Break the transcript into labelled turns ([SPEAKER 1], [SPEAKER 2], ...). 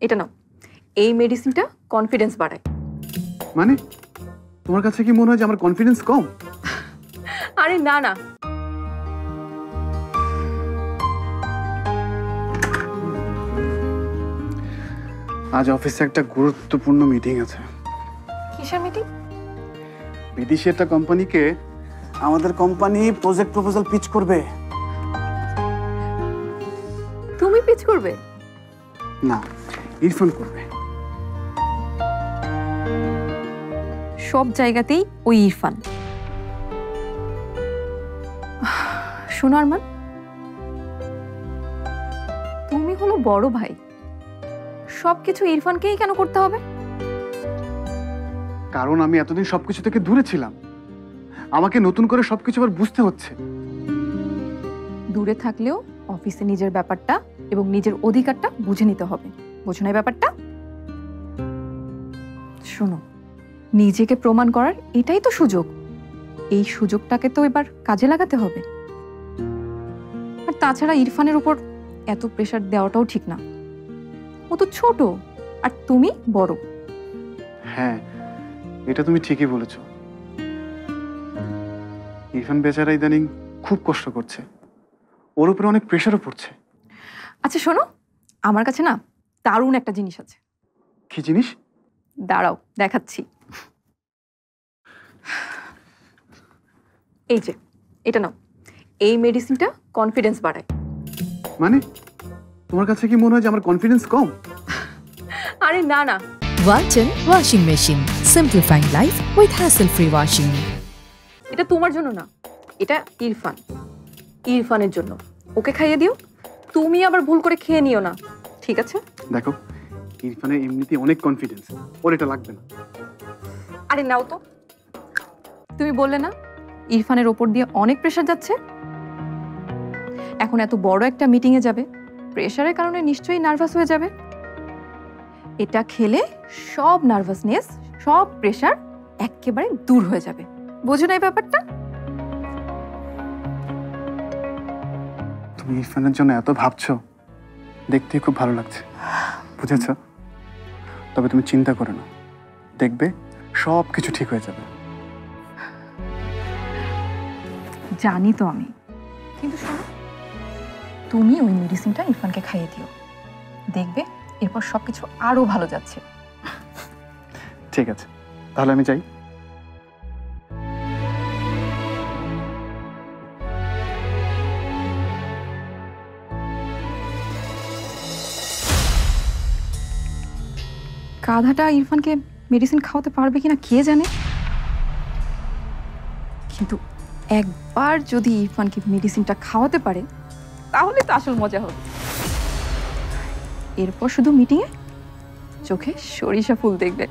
[SPEAKER 1] এটা নাও। এই মেডিসিনটা কনফিডেন্স বাড়ায়।
[SPEAKER 2] মানে তোমার কাছে কি মনে হয় যে আমার কনফিডেন্স কম?
[SPEAKER 1] আরে না না,
[SPEAKER 2] আজ অফিসে একটা গুরুত্বপূর্ণ মিটিং আছে।
[SPEAKER 1] কিসের মিটিং?
[SPEAKER 2] বিদেশি একটা কোম্পানিকে আমাদের কোম্পানি প্রজেক্ট প্রপোজাল পিচ করবে।
[SPEAKER 1] তুমি পিচ করবে?
[SPEAKER 2] না, ইরফান করবে।
[SPEAKER 1] সব জায়গাতেই ওই ইরফান। শোনো আরমান, তুমি হলো বড় ভাই, সবকিছু ইরফানকেই কেন করতে হবে?
[SPEAKER 2] কারণ আমি এতদিন সবকিছু থেকে দূরে ছিলাম, আমাকে নতুন করে সবকিছু আবার বুঝতে হচ্ছে।
[SPEAKER 1] দূরে থাকলেও অফিসে নিজের ব্যাপারটা এবং নিজের অধিকারটা বুঝে নিতে হবে। বোঝো না এই ব্যাপারটা? শোনো, নিজেকে প্রমাণ করার এটাই তো সুযোগ। এই সুযোগটাকে তো এবার কাজে লাগাতে হবে। আর তাছাড়া ইরফানের উপর এত প্রেশার দেওয়াটাও ঠিক না। ও তো ছোট আর তুমি বড়।
[SPEAKER 2] হ্যাঁ, এটা তুমি ঠিকই বলেছ। ইরফান বেচারা ইদানিং খুব কষ্ট করছে, ওর উপরে অনেক প্রেশারও পড়ছে।
[SPEAKER 1] আচ্ছা শোনো, আমার কাছে না দারুণ একটা জিনিস আছে।
[SPEAKER 2] কি জিনিস?
[SPEAKER 1] দাঁড়াও দেখাচ্ছি। এই যে এটা নাও। এই মেডিসিনটা কনফিডেন্স বাড়ায়।
[SPEAKER 2] মানে তোমার কাছে কি মনে হয় যে আমার কনফিডেন্স কম?
[SPEAKER 1] আরে না না,
[SPEAKER 3] Walton Washing Machine. Simplifying life with hassle-free washing.
[SPEAKER 1] এটা তোমার জন্য না, এটা ইরফান। ইরফানের জন্য। ওকে খাইয়ে দিও, তুমি আবার ভুল করে খেয়ে নিও না, ঠিক আছে?
[SPEAKER 2] দেখো, ইরফানের এমনিতেই অনেক কনফিডেন্স, ওর এটা লাগবে না।
[SPEAKER 1] আরে নাও তো। তুমি বললে না ইরফানের ওপর দিয়ে অনেক প্রেশার যাচ্ছে। এখন এত বড় একটা মিটিং এ যাবে, প্রেশারের কারণে নিশ্চয়ই নার্ভাস হয়ে যাবে। এটা খেলে সব নার্ভাসনেস, সব প্রেশার একেবারে দূর হয়ে যাবে। বোঝো না এই ব্যাপারটা?
[SPEAKER 2] তুমি ইরফানের জন্য এত ভাবছো, দেখতে খুব ভালো লাগছে, বুঝেছ? তবে তুমি চিন্তা করো না, দেখবে সব কিছু ঠিক হয়ে যাবে।
[SPEAKER 1] জানি তো আমি, কিন্তু শোনো, তুমি ওই মেডিসিনটা ইরফানকে খাইয়ে দিও, দেখবে এরপর সবকিছু আরো ভালো যাচ্ছে।
[SPEAKER 2] ঠিক আছে, তাহলে আমি যাই।
[SPEAKER 1] গাধাটা ইরফানকে মেডিসিন খাওয়াতে পারবে কিনা কে জানে, কিন্তু একবার যদি ইরফানকে মেডিসিনটা খাওয়াতে পারে তাহলে তো আসল মজা হবে। এরপর শুধু মিটিংয়ে চোখে সরিষা ফুল দেখবে।